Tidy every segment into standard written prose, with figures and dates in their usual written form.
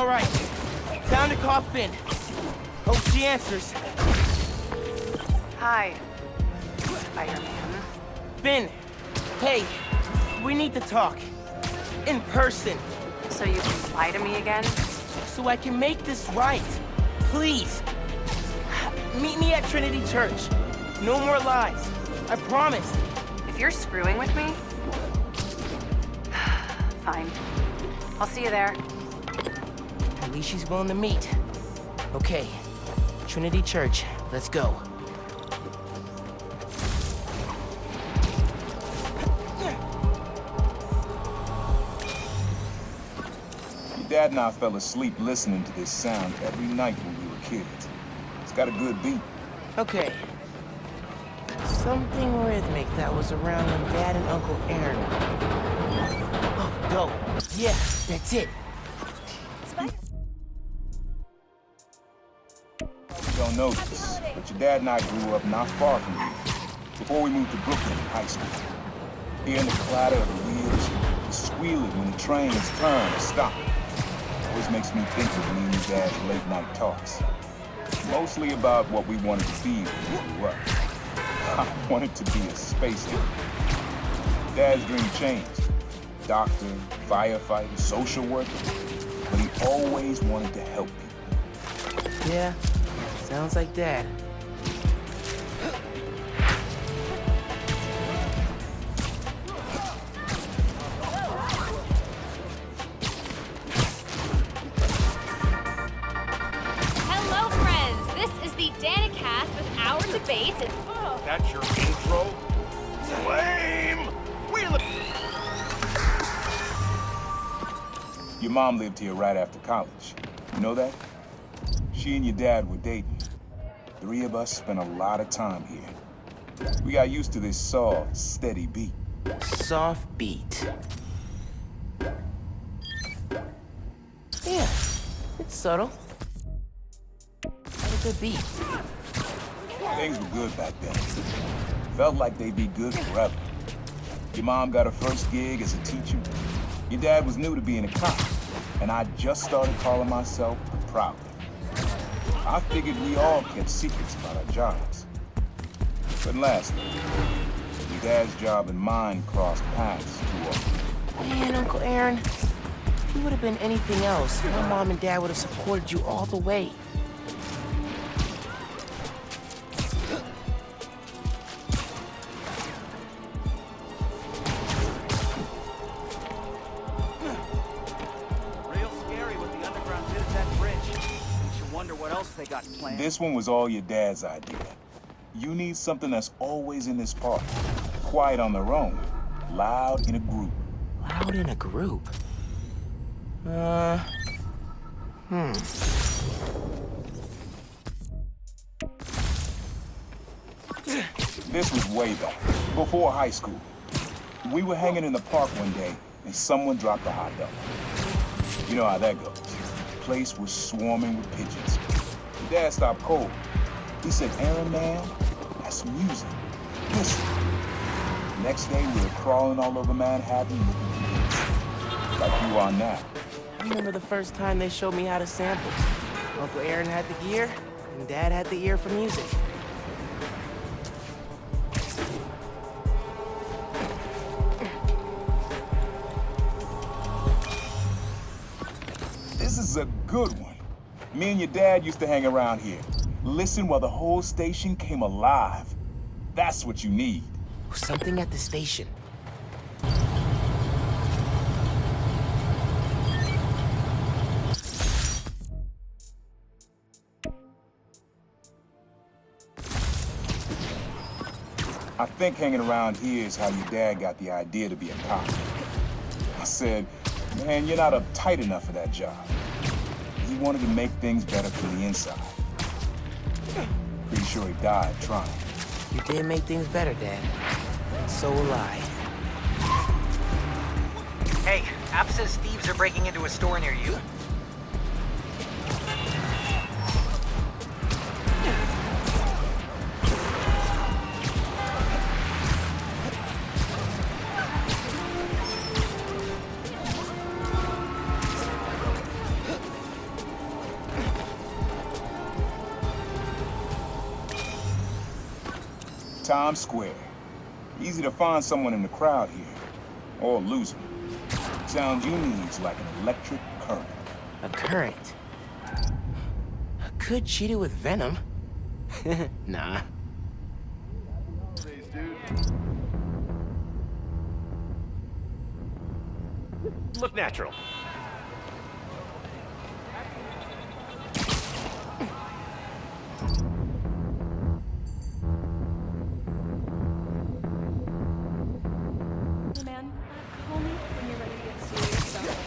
All right, time to call Finn. Hope she answers. Hi, Spider-Man. Finn, hey, we need to talk. In person, So you can lie to me again? so I can make this right. Please. Meet me at Trinity Church. No more lies. I promise. If you're screwing with me... Fine. I'll see you there. At least she's willing to meet. Okay, Trinity Church, let's go. Your dad and I fell asleep listening to this sound every night when we were kids. It's got a good beat. Okay. Something rhythmic that was around when Dad and Uncle Aaron. Oh, go. Yeah, that's it. You don't know this, but your dad and I grew up not far from here, before we moved to Brooklyn in high school. Hearing the clatter of the wheels, the squealing when the trains turn or stop, always makes me think of me and your dad's late night talks. Mostly about what we wanted to be when we grew up. I wanted to be a spaceman. Dad's dream changed. Doctor, firefighter, social worker. But he always wanted to help people. Yeah, sounds like Dad. Hello, friends. This is the Danicast with our debates and... That's your intro? Lame! Your mom lived here right after college. You know that? She and your dad were dating. 3 of us spent a lot of time here. We got used to this soft, steady beat. Soft beat. Yeah, it's subtle. But a good beat. Things were good back then. Felt like they'd be good forever. Your mom got her first gig as a teacher. Your dad was new to being a cop, and I just started calling myself the Prowler. I figured we all kept secrets about our jobs. But lastly, your dad's job and mine crossed paths too often. Man, Uncle Aaron, if you would have been anything else, my mom and dad would have supported you all the way. They got planned. This one was all your dad's idea. You need something that's always in this park. Quiet on their own, loud in a group. Loud in a group? This was way back, before high school. We were hanging in the park one day, and someone dropped a hot dog. You know how that goes. The place was swarming with pigeons. Dad stopped cold. He said, Aaron, man, that's music. Listen. Next day, we were crawling all over Manhattan looking for this. Like you are now. I remember the first time they showed me how to sample. Uncle Aaron had the gear, and Dad had the ear for music. This is a good one. Me and your dad used to hang around here. Listen while the whole station came alive. That's what you need. Something at the station. I think hanging around here is how your dad got the idea to be a cop. I said, man, you're not uptight enough for that job. He wanted to make things better from the inside. Pretty sure he died trying. You did make things better, Dad. So will I. Hey, App says thieves are breaking into a store near you. Times Square. Easy to find someone in the crowd here. Or lose them. Sound you need's like an electric current. A current. Could cheat it with venom. Nah. Look natural. Hey man, call me when you're ready to get serious about it.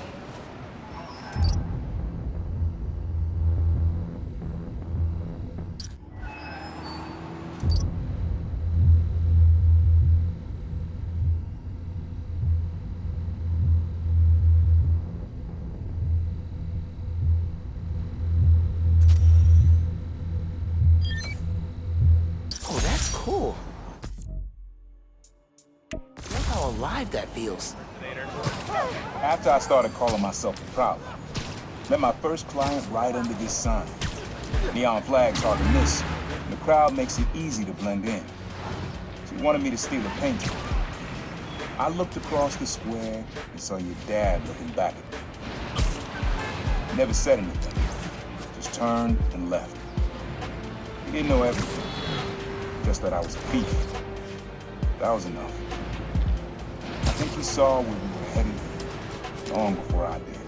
Oh, that's cool. Look how alive that feels. After I started calling myself a problem, met my first client right under this sign. Neon flags hard to miss, and the crowd makes it easy to blend in. She wanted me to steal a painting. I looked across the square and saw your dad looking back at me. Never said anything, just turned and left. He didn't know everything, just that I was a thief. That was enough. I think he saw where we were headed long before I did.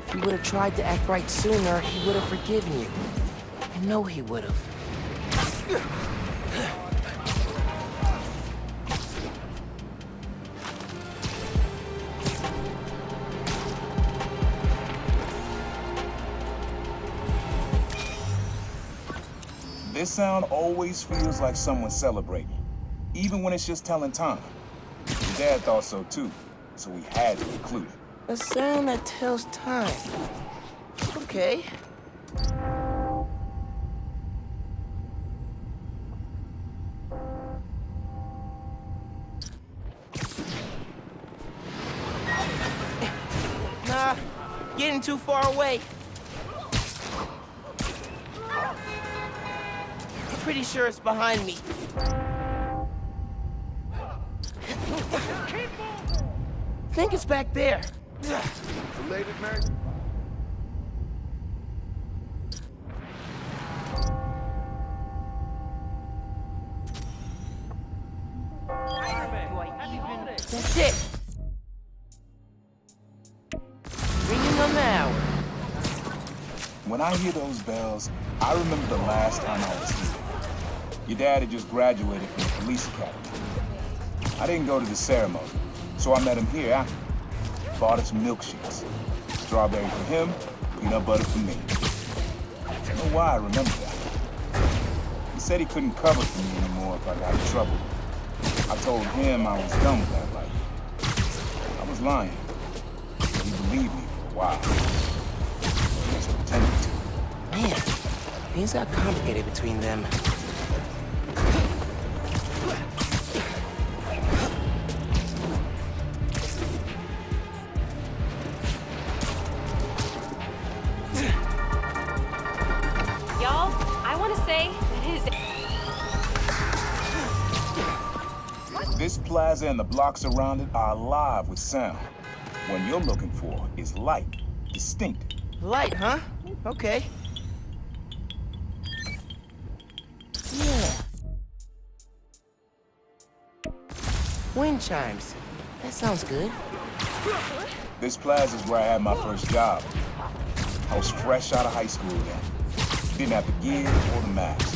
If you would have tried to act right sooner, he would have forgiven you. I know he would have. This sound always feels like someone celebrating, even when it's just telling time. Your dad thought so too, so we had to include it. A sound that tells time. Okay. Nah, getting too far away. Pretty sure it's behind me. Think it's back there. Related, Mary? That's it. Ringing on the hour. When I hear those bells, I remember the last time I was here. Your dad had just graduated from the police academy. I didn't go to the ceremony, so I met him here after. Bought us milkshakes. Strawberry for him, peanut butter for me. I don't know why I remember that. He said he couldn't cover for me anymore if I got in trouble. I told him I was done with that life. I was lying. He believed me for a while. He just pretended to. Man, things got complicated between them. Y'all, I want to say that his This plaza and the blocks around it are alive with sound. What you're looking for is light, distinct. Light, huh? Okay. Yeah. Wind chimes. That sounds good. This plaza is where I had my first job. I was fresh out of high school then. Didn't have the gear or the mask.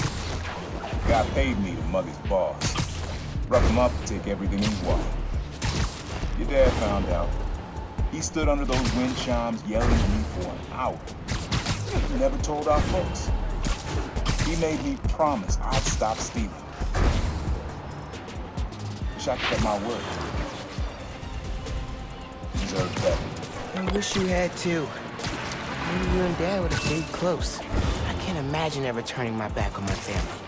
The guy paid me to mug his boss. Rough him up, take everything he wanted. Your dad found out. He stood under those wind chimes yelling at me for an hour. He never told our folks. He made me promise I'd stop stealing. Wish I kept my word. Deserve better. I wish you had too. Maybe you and Dad would have stayed close. I can't imagine ever turning my back on my family.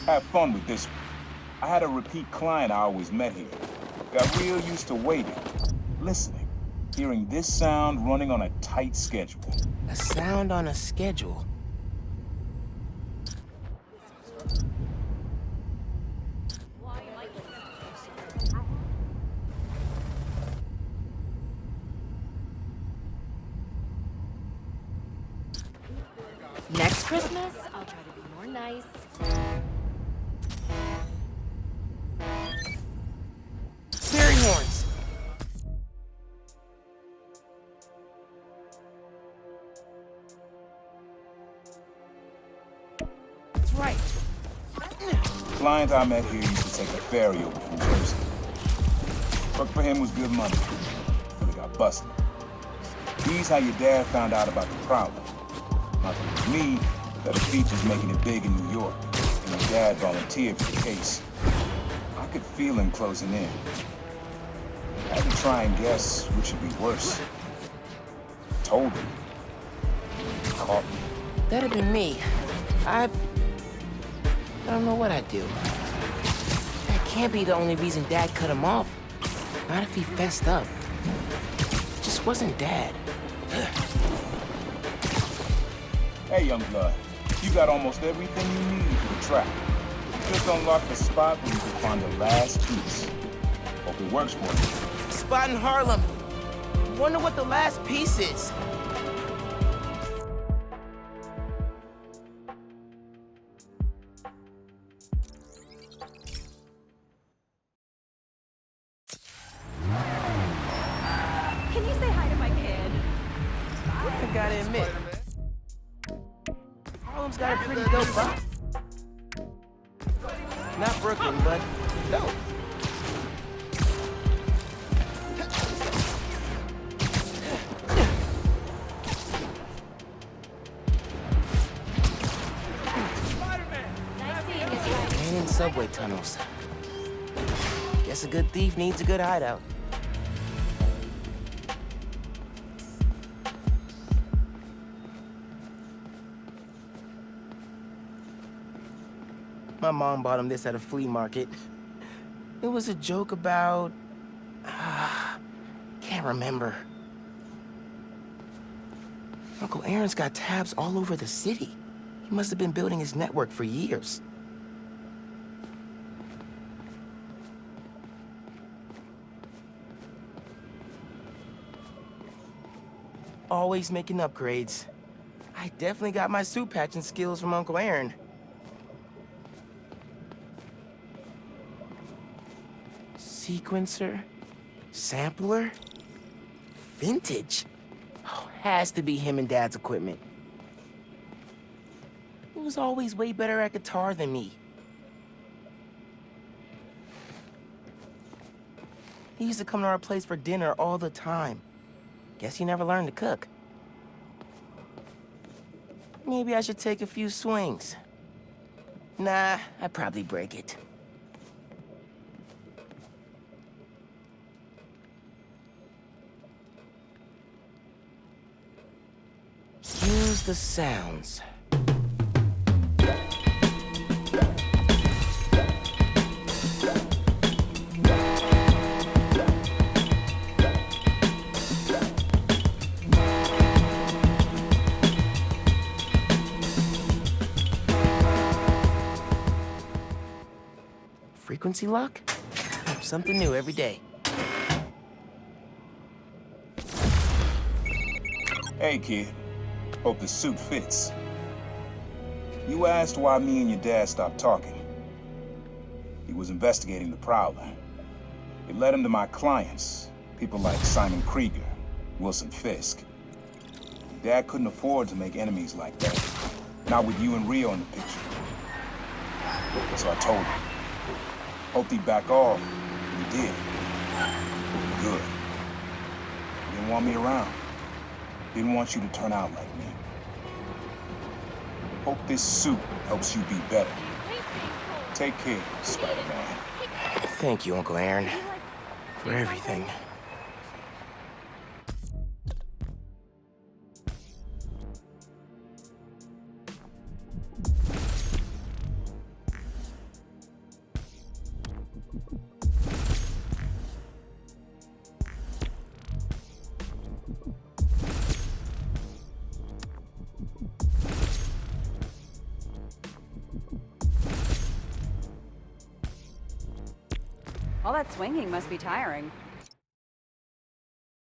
Have fun with this one. I had a repeat client I always met here. Got real used to waiting, listening, hearing this sound running on a tight schedule. A sound on a schedule. Next Christmas, I'll try to be more nice. Fairy horns. That's right. Client I met here used to take a ferry over from Jersey. Work for him was good money, but he got busted. He's how your dad found out about the Prowler. Not that it was me, that a feature's making it big in New York, and my dad volunteered for the case. I could feel him closing in. I had to try and guess which would be worse. Told him. He caught me. That'd be me. I don't know what I'd do. That can't be the only reason Dad cut him off. Not if he fessed up. It just wasn't Dad. Hey, young blood. You got almost everything you need for the trap. You just unlocked the spot where you can find the last piece. Hope it works for you. Spot in Harlem. Wonder what the last piece is. Can you say hi to my kid? I gotta admit, Harlem's got a pretty dope vibe. Not Brooklyn, but dope. Nice seeing you, Spider. And in subway tunnels. Guess a good thief needs a good hideout. My mom bought him this at a flea market. It was a joke about... can't remember. Uncle Aaron's got tabs all over the city. He must have been building his network for years. Always making upgrades. I definitely got my suit patching skills from Uncle Aaron. Sequencer? Sampler? Vintage? Oh, has to be him and Dad's equipment. He was always way better at guitar than me. He used to come to our place for dinner all the time. Guess he never learned to cook. Maybe I should take a few swings. Nah, I'd probably break it. Use the sounds. Frequency lock? Something new every day. Hey, kid. Hope the suit fits. You asked why me and your dad stopped talking. He was investigating the Prowler. It led him to my clients, people like Simon Krieger, Wilson Fisk. Dad couldn't afford to make enemies like that. Not with you and Rio in the picture. So I told him. Hoped he'd back off. He did. Good. He didn't want me around. Didn't want you to turn out like me. Hope this suit helps you be better. Take care, Spider-Man. Thank you, Uncle Aaron, for everything. All that swinging must be tiring.